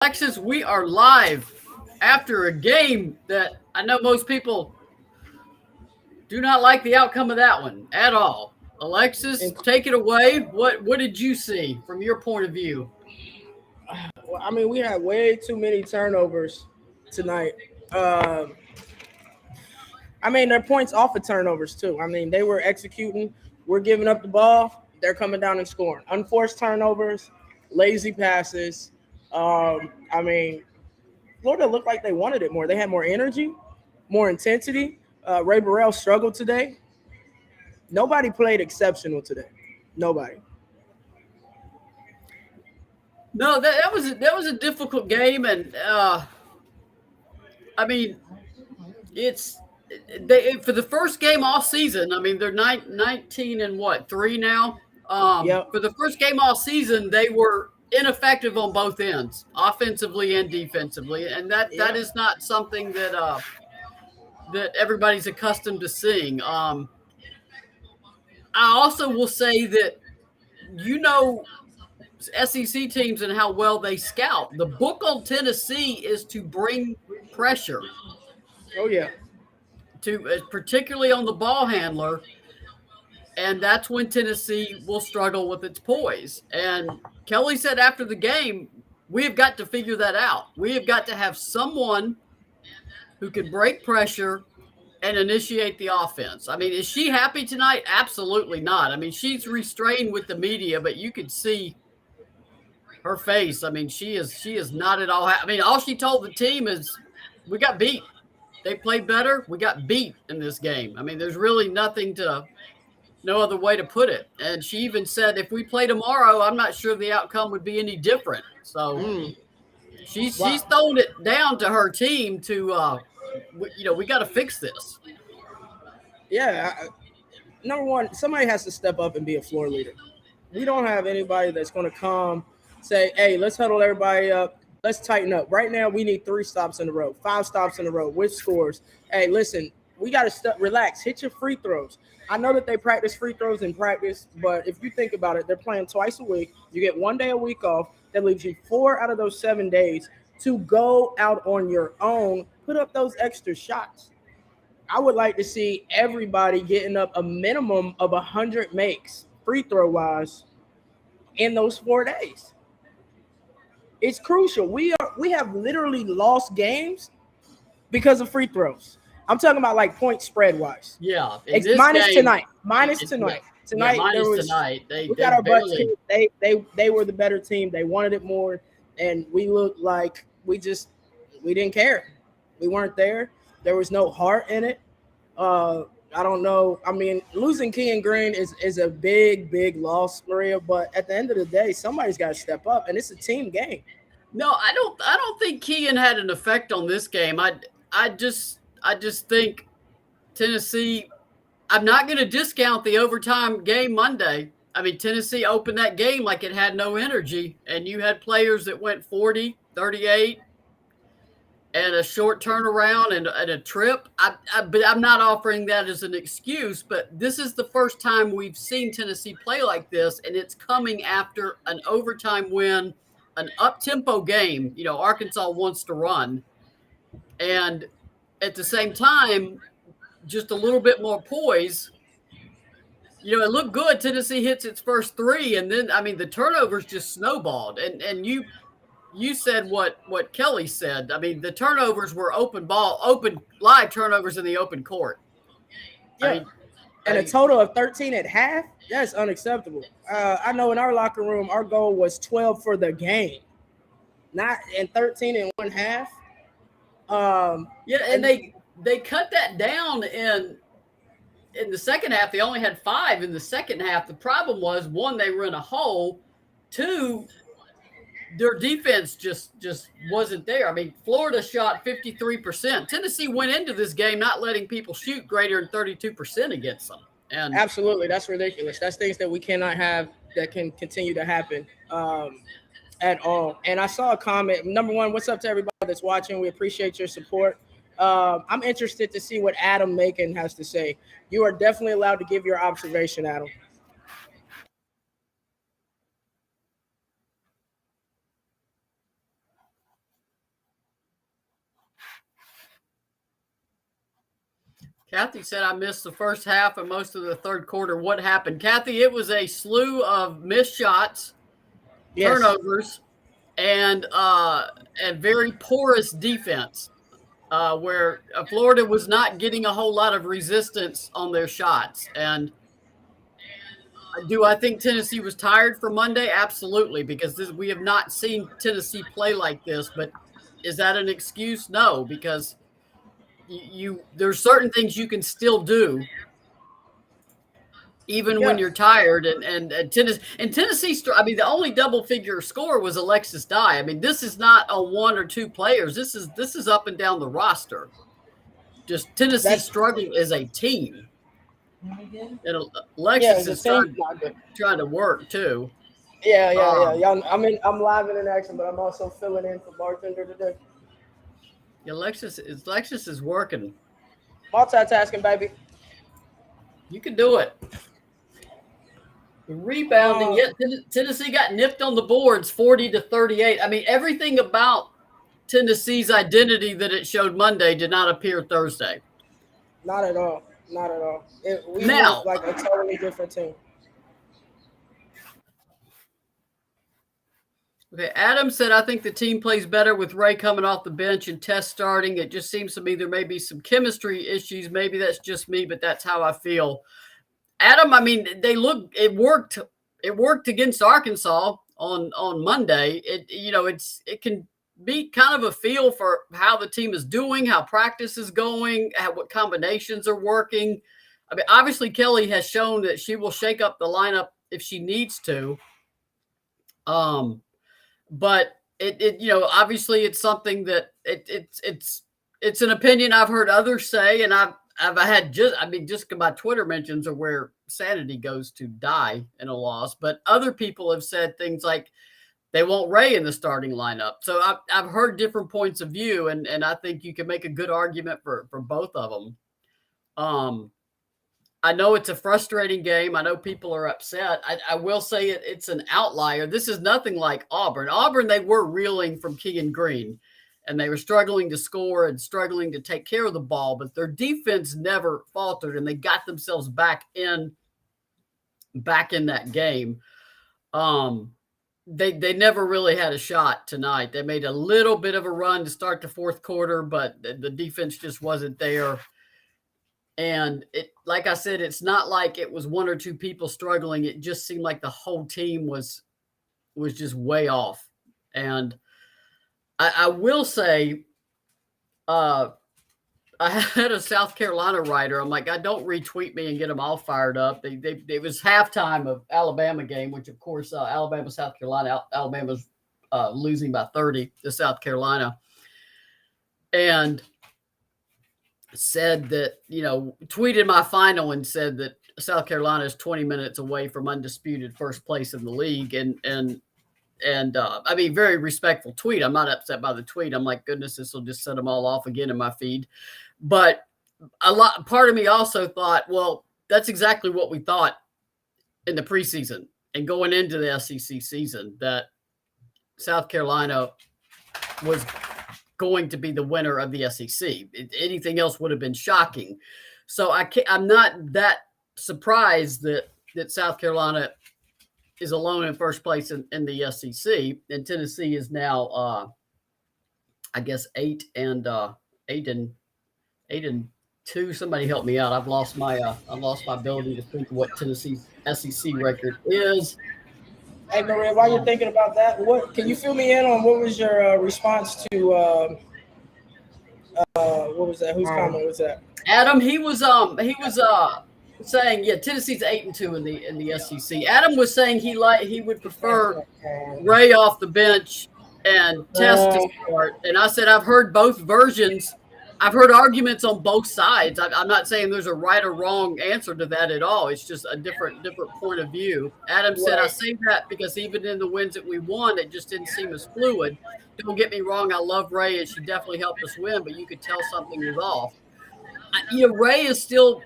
Alexis, we are live after a game that I know most people do not like the outcome of that one at all. Alexis, And take it away. What did you see from your point of view? well, I mean, we had way too many turnovers tonight. Um, I mean, their points off of turnovers too. I mean, they were executing. We're giving up the ball. They're coming down and scoring. Unforced turnovers, lazy passes. I mean, Florida looked like they wanted it more. They had more energy, more intensity. Ray Burrell struggled today. Nobody played exceptional today. Nobody. No, that was a difficult game, and I mean, it's they for the first game all season. I mean, they're 19 and what 3 now. Yep. For the first game all season, they were ineffective on both ends, offensively and defensively, and that Yep. is not something that everybody's accustomed to seeing. I also will say that you know SEC teams and how well they scout. The book on Tennessee is to bring pressure Oh yeah. to, particularly on the ball handler, and that's when Tennessee will struggle with its poise. And Kelly said after the game, we have got to figure that out. We have got to have someone who can break pressure and initiate the offense. I mean, is she happy tonight? Absolutely not. I mean, she's restrained with the media, but you could see her face. I mean, she is not at all. I mean, all she told the team is, "We got beat. They played better. We got beat in this game." I mean, there's really no other way to put it. And she even said, "If we play tomorrow, I'm not sure the outcome would be any different." So Mm, she's wow. throwing it down to her team to, we got to fix this. Yeah. Number one, somebody has to step up and be a floor leader. We don't have anybody that's going to come say, "Hey, let's huddle everybody up. Let's tighten up." Right now, we need 3 stops in a row, 5 stops in a row with scores. Hey, listen, we got to relax. Hit your free throws. I know that they practice free throws in practice, but if you think about it, they're playing twice a week. You get one day a week off. That leaves you 4 out of those 7 days to go out on your own, put up those extra shots. I would like to see everybody getting up a minimum of 100 makes free throw wise in those 4 days. It's crucial. We have literally lost games because of free throws. I'm talking about like point spread wise. Yeah, in this Minus game, tonight. Minus yeah, tonight. yeah, Tonight there minus was tonight. They we they got our butts barely. kicked. They were the better team. They wanted it more, and we looked like we didn't care. We weren't there. There was no heart in it. Uh, I don't know. I mean, losing Key Green is a big loss, Maria. But at the end of the day, somebody's got to step up, and it's a team game. No, I don't think Kean had an effect on this game. I just think Tennessee. I'm not going to discount the overtime game Monday. I mean, Tennessee opened that game like it had no energy, and you had players that went 40, 38, and a short turnaround and a trip. But I'm not offering that as an excuse, but this is the first time we've seen Tennessee play like this, and it's coming after an overtime win, an up-tempo game. Arkansas wants to run, and at the same time, just a little bit more poise. It looked good. Tennessee hits its first three, and then I mean the turnovers just snowballed. And you said what Kelly said. I mean the turnovers were open live turnovers in the open court. I Yeah, mean, and a total of 13 at half. That's unacceptable. I know in our locker room, our goal was 12 for the game, not and 13 in one half. yeah, and And they cut that down in the second half. They only had 5 in the second half. The problem was, one, they were in a hole. Two, their defense just wasn't there. I mean, Florida shot 53%. Tennessee went into this game not letting people shoot greater than 32% against them. And absolutely, that's ridiculous. That's things that we cannot have that can continue to happen at all. And I saw a comment. Number one, what's up to everybody that's watching? We appreciate your support. I'm interested to see what Adam Macon has to say. You are definitely allowed to give your observation, Adam. Kathy said I missed the first half and most of the third quarter. What happened? Kathy, it was a slew of missed shots, turnovers, and very porous defense, where Florida was not getting a whole lot of resistance on their shots. And do I think Tennessee was tired for Monday? Absolutely, because we have not seen Tennessee play like this. But is that an excuse? No, because there's certain things you can still do even when you're tired. And Tennessee, I mean, the only double figure score was Alexis Dye. I mean, this is not a one or two players. This is up and down the roster. Just Tennessee struggling as a team. And Alexis is trying to work too. Yeah. I'm live in action, but I'm also filling in for bartender today. Alexis is working. Multitasking, baby. You can do it. Rebounding, yet Tennessee got nipped on the boards 40-38. I mean, everything about Tennessee's identity that it showed Monday did not appear Thursday. Not at all. We look like a totally different team. Okay, Adam said, I think the team plays better with Ray coming off the bench and Tess starting. It just seems to me there may be some chemistry issues. Maybe that's just me, but that's how I feel. Adam, I mean, it worked against Arkansas on Monday. It can be kind of a feel for how the team is doing, how practice is going, what combinations are working. I mean, obviously Kelly has shown that she will shake up the lineup if she needs to. But obviously it's something that it's an opinion I've heard others say, and I've had just my Twitter mentions are where sanity goes to die in a loss. But other people have said things like they want Ray in the starting lineup. So I've heard different points of view, and I think you can make a good argument for both of them. I know it's a frustrating game. I know people are upset. I will say it's an outlier. This is nothing like Auburn. Auburn, they were reeling from Keegan Green, and they were struggling to score and struggling to take care of the ball, but their defense never faltered, and they got themselves back in that game. They never really had a shot tonight. They made a little bit of a run to start the fourth quarter, but the defense just wasn't there. And like I said, it's not like it was one or two people struggling. It just seemed like the whole team was just way off. And I will say, I had a South Carolina writer. I'm like, don't retweet me and get them all fired up. It was halftime of Alabama game, which of course, Alabama, South Carolina, Alabama's losing by 30 to South Carolina. And said that, tweeted my final and said that South Carolina is 20 minutes away from undisputed first place in the league. And I mean, very respectful tweet. I'm not upset by the tweet. I'm like, goodness, this will just set them all off again in my feed. But part of me also thought, well, that's exactly what we thought in the preseason and going into the SEC season, that South Carolina was going to be the winner of the SEC. Anything else would have been shocking. So I'm not that surprised that South Carolina is alone in first place in the SEC, and Tennessee is now, I guess 8-2. Somebody help me out. I've lost my ability to think what Tennessee's SEC record is. Hey, Maria, while you're thinking about that, what can you fill me in on? What was your response to what was that? Whose comment was that? Adam, he was saying, Tennessee's 8-2 in the SEC. Adam was saying he would prefer Ray off the bench and Tess to start. And I said I've heard both versions. I've heard arguments on both sides. I'm not saying there's a right or wrong answer to that at all. It's just a different point of view. Adam said, I say that because even in the wins that we won, it just didn't seem as fluid. Don't get me wrong. I love Ray, and she definitely helped us win, but you could tell something was off. Ray is still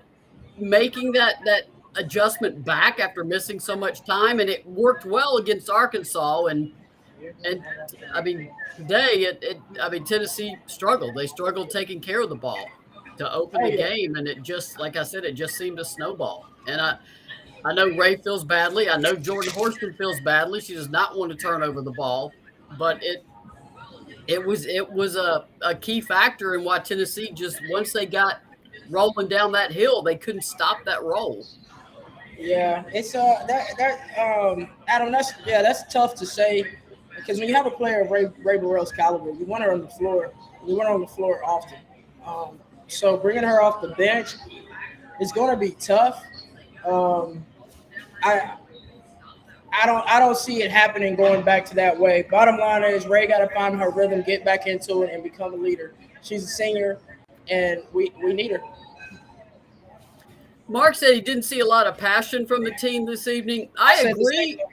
making that adjustment back after missing so much time, and it worked well against Arkansas. And I mean, today, Tennessee struggled. They struggled taking care of the ball. to open Oh the yeah, game, and it just, like I said, it just seemed to snowball. And I know Ray feels badly. I know Jordan Horston feels badly. She does not want to turn over the ball, but it was a key factor in why Tennessee just once they got rolling down that hill, they couldn't stop that roll. yeah. It's Adam. That's tough to say because when you have a player of Ray Burrell's caliber, you want her on the floor. You want her on the floor often. So bringing her off the bench is going to be tough. Um, I I don't see it happening going back to that way. Bottom line is Ray got to find her rhythm, get back into it, and become a leader. She's a senior, and we need her. Mark said he didn't see a lot of passion from the team this evening. I I said the same agree. thing.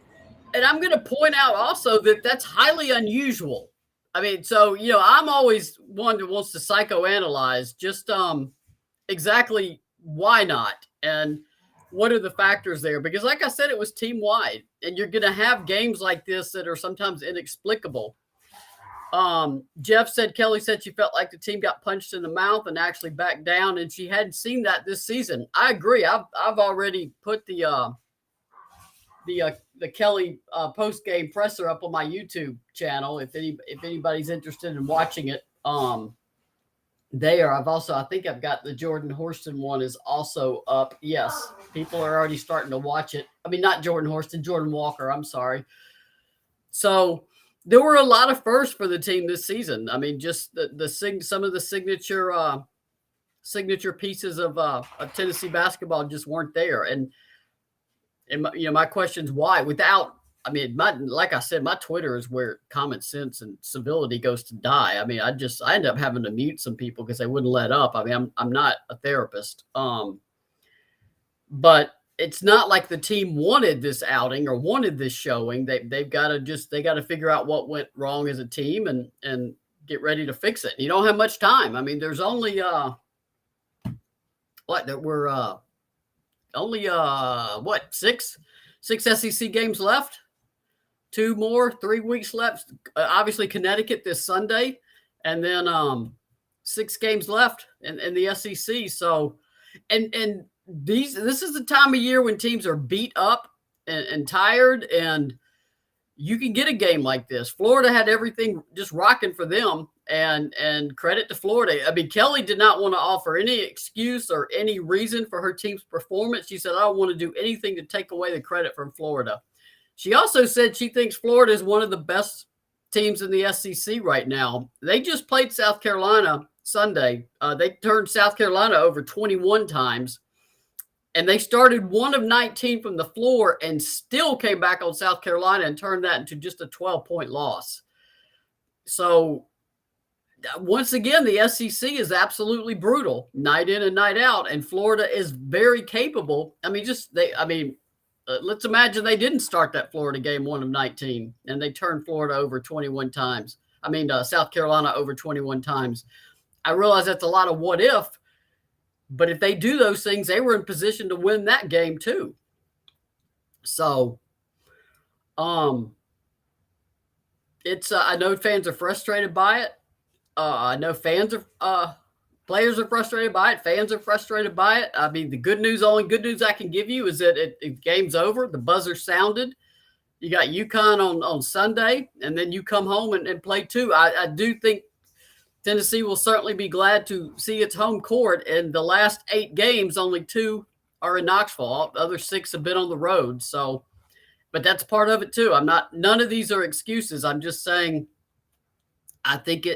And I'm going to point out also that that's highly unusual. I mean, so, I'm always one that wants to psychoanalyze just exactly why not and what are the factors there. Because, like I said, it was team wide, and you're going to have games like this that are sometimes inexplicable. Jeff said Kelly said she felt like the team got punched in the mouth and actually backed down, and she hadn't seen that this season. I agree. I've already put the Kelly post game presser up on my YouTube channel. If anybody's interested in watching it, there. I think I've got the Jordan Horston one is also up. Yes, people are already starting to watch it. I mean, not Jordan Horston, Jordan Walker. I'm sorry. So there were a lot of firsts for the team this season. I mean, just some of the signature pieces of Tennessee basketball just weren't there. And my question is why? Like I said, my Twitter is where common sense and civility goes to die. I mean, I end up having to mute some people because they wouldn't let up. I mean, I'm not a therapist, but it's not like the team wanted this outing or wanted this showing. They've got to figure out what went wrong as a team and get ready to fix it. You don't have much time. I mean, there's only six SEC games left, 3 weeks left. Obviously Connecticut this Sunday, and then 6 games left in the SEC. So, and this is the time of year when teams are beat up and tired, and you can get a game like this. Florida had everything just rocking for them, and credit to Florida. I mean, Kelly did not want to offer any excuse or any reason for her team's performance. She said, I don't want to do anything to take away the credit from Florida. She also said she thinks Florida is one of the best teams in the SEC right now. They just played South Carolina Sunday. They turned South Carolina over 21 times. And they started 1 of 19 from the floor and still came back on South Carolina and turned that into just a 12-point loss. So, once again, the SEC is absolutely brutal, night in and night out, and Florida is very capable. I mean, let's imagine they didn't start that Florida game 1 of 19, and they turned Florida over 21 times. South Carolina over 21 times. I realize that's a lot of what if, but if they do those things, they were in position to win that game too. So, it's I know fans are frustrated by it. I know players are frustrated by it. Fans are frustrated by it. I mean, only good news I can give you is that it game's over. The buzzer sounded. You got UConn on Sunday, and then you come home and play 2. I do think Tennessee will certainly be glad to see its home court. In the last 8 games, only 2 are in Knoxville. The other 6 have been on the road. So, but that's part of it too. None of these are excuses. I'm just saying, I think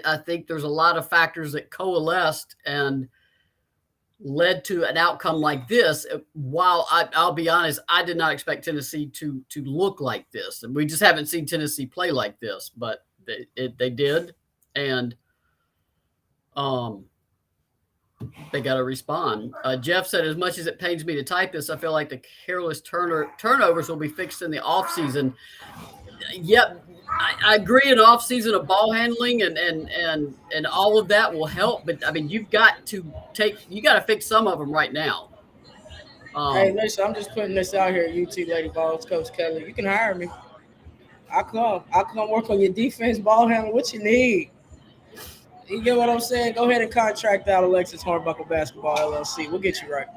there's a lot of factors that coalesced and led to an outcome like this. While I'll be honest, I did not expect Tennessee to look like this, and we just haven't seen Tennessee play like this. But they did, and they got to respond. Jeff said, as much as it pains me to type this, I feel like the careless turnovers will be fixed in the offseason. Yep, I agree. An offseason of ball handling and all of that will help. But I mean, you got to fix some of them right now. Hey, listen, I'm just putting this out here. YouTube, Lady Vol, Coach Kelly. You can hire me. I'll come work on your defense, ball handling. What you need? You get what I'm saying? Go ahead and contract out Alexis Hornbuckle Basketball LLC. We'll get you right.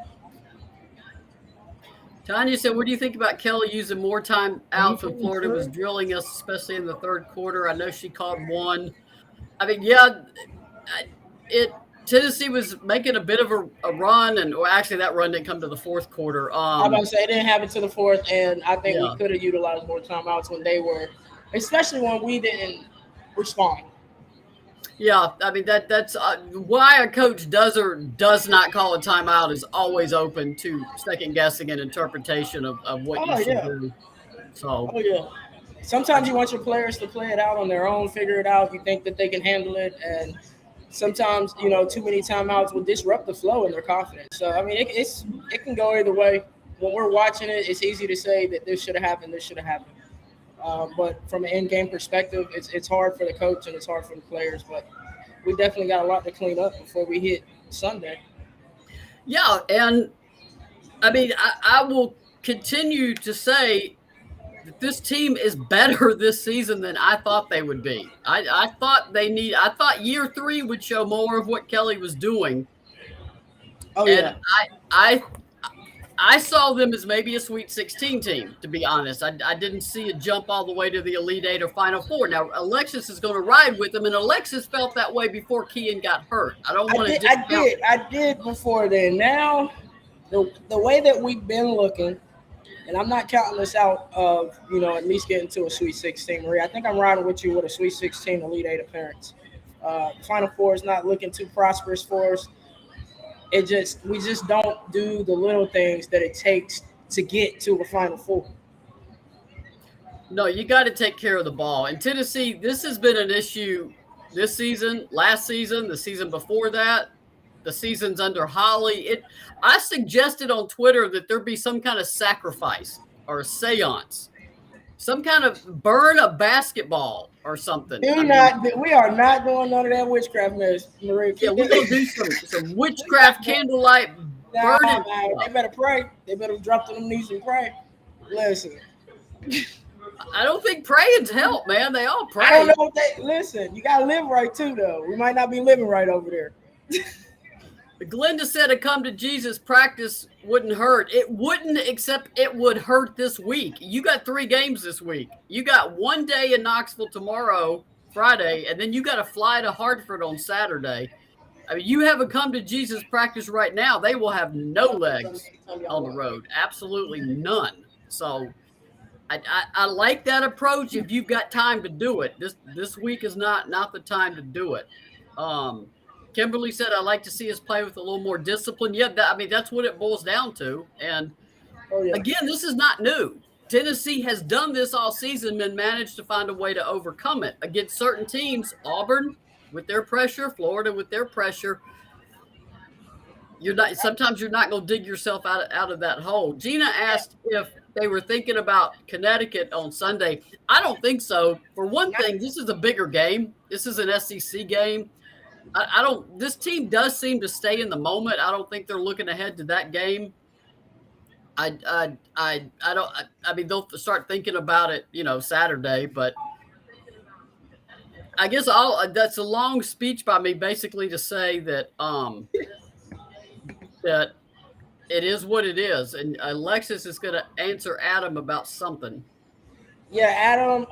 Tanya said, what do you think about Kelly using more time out when Florida was drilling us, especially in the third quarter? I know she caught one. I mean, yeah, Tennessee was making a bit of a run, and actually that run didn't come to the fourth quarter. I'm about to say it didn't happen to the fourth, and I think we Yeah. could have utilized more timeouts when they were, especially when we didn't respond. Yeah, I mean that's why a coach does or does not call a timeout is always open to second guessing and interpretation of what you Oh should yeah, do. So oh yeah. Sometimes you want your players to play it out on their own, figure it out. You think that they can handle it, and sometimes too many timeouts will disrupt the flow and their confidence. So I mean, it can go either way. When we're watching it, it's easy to say that this should have happened, this should have happened. But from an in-game perspective, it's hard for the coach and it's hard for the players. But we definitely got a lot to clean up before we hit Sunday. yeah, and I mean I will continue to say that this team is better this season than I thought they would be. I thought year 3 would show more of what Kelly was doing. Oh And yeah, I saw them as maybe a Sweet 16 team, to be honest. I didn't see a jump all the way to the Elite Eight or Final Four. Now, Alexis is going to ride with them, and Alexis felt that way before Kean got hurt. I don't want to discount. I did before then. Now, the way that we've been looking, and I'm not counting this out of at least getting to a Sweet 16, Marie. I think I'm riding with you with a Sweet 16 Elite Eight appearance. Final Four is not looking too prosperous for us. We just don't do the little things that it takes to get to a Final Four. No, you got to take care of the ball. And Tennessee, this has been an issue this season, last season, the season before that, the seasons under Holly. I suggested on Twitter that there be some kind of sacrifice or a seance, some kind of burn a basketball or something. We are not doing none of that witchcraft mess, Marie. Yeah, we're gonna do some witchcraft candlelight burning. They better pray. They better drop to them knees and pray. Listen. I don't think praying's help, man. They all pray. I don't know what listen. You gotta live right too, though. We might not be living right over there. Glenda said a come to Jesus practice wouldn't hurt. It wouldn't, except it would hurt this week. You got 3 games this week. You got one day in Knoxville tomorrow, Friday, and then you got to fly to Hartford on Saturday. I mean, you have a come to Jesus practice right now. They will have no legs on the road. Absolutely none. So I like that approach if you've got time to do it. This week is not the time to do it. Kimberly said, I'd like to see us play with a little more discipline. Yeah, that's what it boils down to. And again, this is not new. Tennessee has done this all season and managed to find a way to overcome it against certain teams. Auburn with their pressure, Florida with their pressure. Sometimes you're not going to dig yourself out of that hole. Gina asked if they were thinking about Connecticut on Sunday. I don't think so. For one thing, this is a bigger game. This is an SEC game. This team does seem to stay in the moment. I don't think they're looking ahead to that game. I mean, they'll start thinking about it, Saturday, but I guess that's a long speech by me basically to say that, that it is what it is. And Alexis is going to answer Adam about something. Yeah, Adam,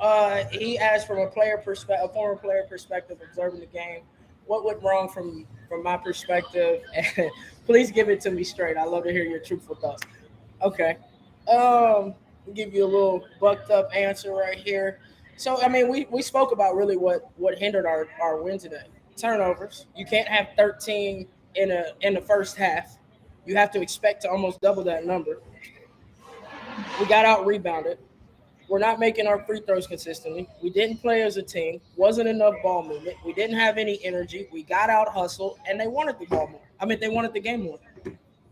he asked from a former player perspective, observing the game. What went wrong from my perspective? And please give it to me straight. I love to hear your truthful thoughts. Okay. I'll give you a little bucked up answer right here. So, I mean, we spoke about really what hindered our win today. Turnovers. You can't have 13 in the first half. You have to expect to almost double that number. We got out rebounded. We're not making our free throws consistently. We didn't play as a team. Wasn't enough ball movement. We didn't have any energy. We got out hustled, and they wanted the ball more. I mean, they wanted the game more.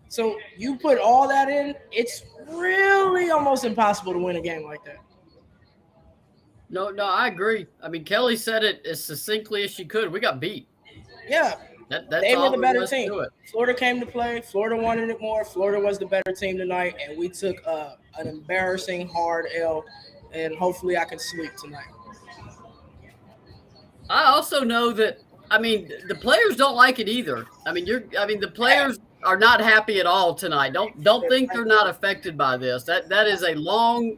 So you put all that in, it's really almost impossible to win a game like that. No, I agree. I mean, Kelly said it as succinctly as she could. We got beat. Yeah. That's they were the better to team. Florida came to play. Florida wanted it more. Florida was the better team tonight, and we took an embarrassing hard L, and hopefully I can sleep tonight. I also know that I mean, the players don't like it either. I mean, the players are not happy at all tonight. Don't think they're not affected by this. That is a long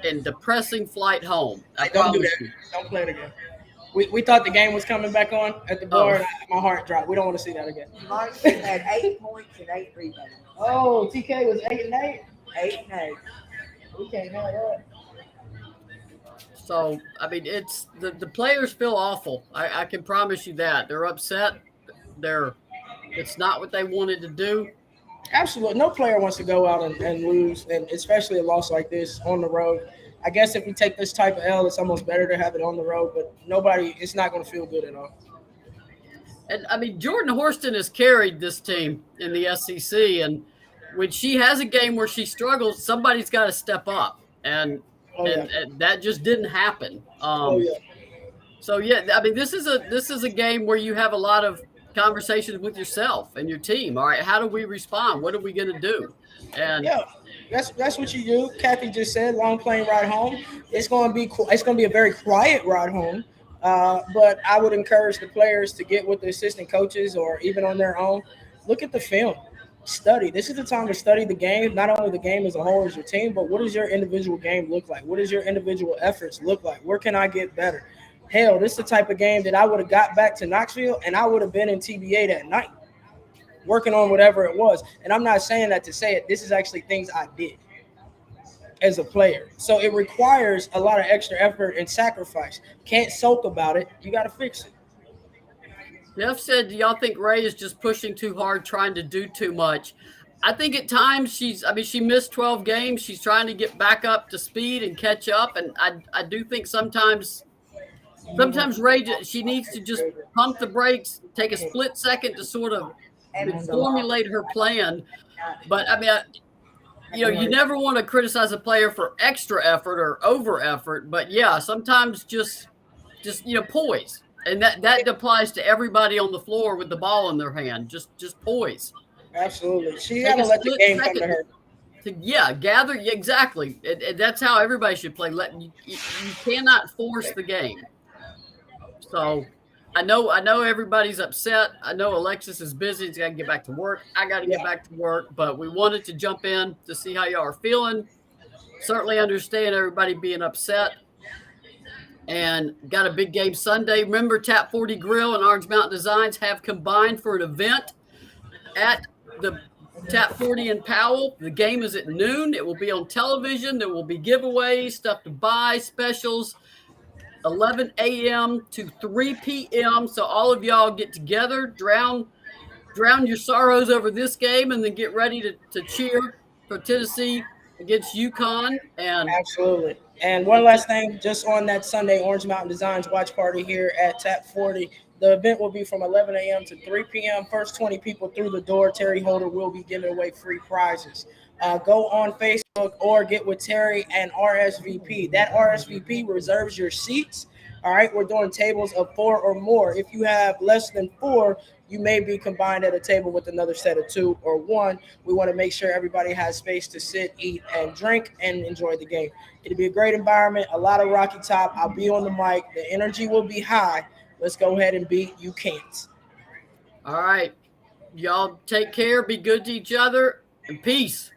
and depressing flight home. I Hey, don't do promise that. you. Don't play it again. We thought the game was coming back on at the bar. Oh, And my heart dropped. We don't want to see that again. Mike had 8 points and 8 rebounds. Oh, TK was 8 and 8. 8 and 8. We can't have that. so I mean, it's the players feel awful. I can promise you that they're upset. It's not what they wanted to do. Absolutely. No player wants to go out and lose, and especially a loss like this on the road. I guess if we take this type of L, it's almost better to have it on the road, but it's not going to feel good at all. And I mean, Jordan Horston has carried this team in the SEC, and when she has a game where she struggles, somebody's got to step up, and Oh, yeah. and that just didn't happen. Oh, yeah. So yeah, I mean, this is a game where you have a lot of conversations with yourself and your team. All right, how do we respond? What are we going to do? And Yeah, that's what you do. Kathy just said, long plane ride home. It's going to be a very quiet ride home. But I would encourage the players to get with the assistant coaches or even on their own. Look at the film. Study. This is the time to study the game. Not only the game as a whole as your team, but what does your individual game look like? What does your individual efforts look like? Where can I get better? Hell, this is the type of game that I would have got back to Knoxville and I would have been in TBA that night working on whatever it was. And I'm not saying that to say it. This is actually things I did as a player. So it requires a lot of extra effort and sacrifice. Can't sulk about it. You got to fix it. Jeff said, "Do y'all think Ray is just pushing too hard, trying to do too much?" I think at times she missed 12 games. She's trying to get back up to speed and catch up. And I do think sometimes Ray, she needs to just pump the brakes, take a split second to sort of formulate her plan. But I mean, you never want to criticize a player for extra effort or over effort. But yeah, sometimes just poise. And that applies to everybody on the floor with the ball in their hand. Just poise. Absolutely. She Take got to a let the split game come to second her. gather. Yeah, exactly. And that's how everybody should play. You cannot force the game. So I know everybody's upset. I know Alexis is busy. He's got to get back to work. I got to get back to work. But we wanted to jump in to see how y'all are feeling. Certainly understand everybody being upset. And got a big game Sunday. Remember, Tap 40 Grill and Orange Mountain Designs have combined for an event at the Tap 40 in Powell. The game is at noon. It will be on television. There will be giveaways, stuff to buy, specials, 11 a.m. to 3 p.m. So all of y'all get together, drown your sorrows over this game, and then get ready to cheer for Tennessee against UConn. And Absolutely. And one last thing, just on that Sunday, Orange Mountain Designs watch party here at Tap 40. The event will be from 11 a.m. to 3 p.m. First 20 people through the door, Terry Holder will be giving away free prizes. Go on Facebook or get with Terry and RSVP. That RSVP reserves your seats. All right, we're doing tables of 4 or more. If you have less than 4, you may be combined at a table with another set of 2 or 1. We want to make sure everybody has space to sit, eat, and drink and enjoy the game. It'll be a great environment, a lot of Rocky Top. I'll be on the mic. The energy will be high. Let's go ahead and beat You Can't. All right. Y'all take care. Be good to each other. And peace.